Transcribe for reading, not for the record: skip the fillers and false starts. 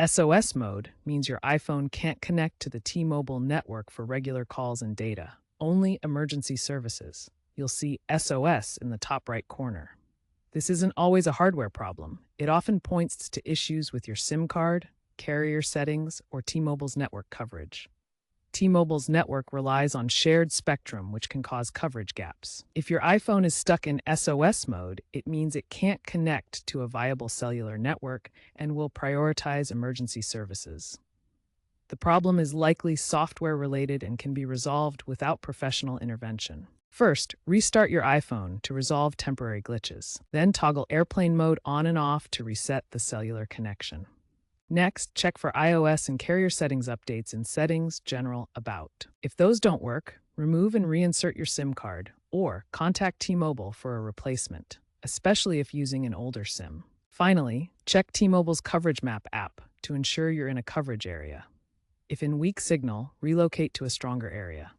SOS mode means your iPhone can't connect to the T-Mobile network for regular calls and data, only emergency services. You'll see SOS in the top right corner. This isn't always a hardware problem. It often points to issues with your SIM card, carrier settings, or T-Mobile's network coverage. T-Mobile's network relies on shared spectrum, which can cause coverage gaps. If your iPhone is stuck in SOS mode, it means it can't connect to a viable cellular network and will prioritize emergency services. The problem is likely software-related and can be resolved without professional intervention. First, restart your iPhone to resolve temporary glitches. Then toggle airplane mode on and off to reset the cellular connection. Next, check for iOS and carrier settings updates in Settings, General, About. If those don't work, remove and reinsert your SIM card, or contact T-Mobile for a replacement, especially if using an older SIM. Finally, check T-Mobile's Coverage Map app to ensure you're in a coverage area. If in weak signal, relocate to a stronger area.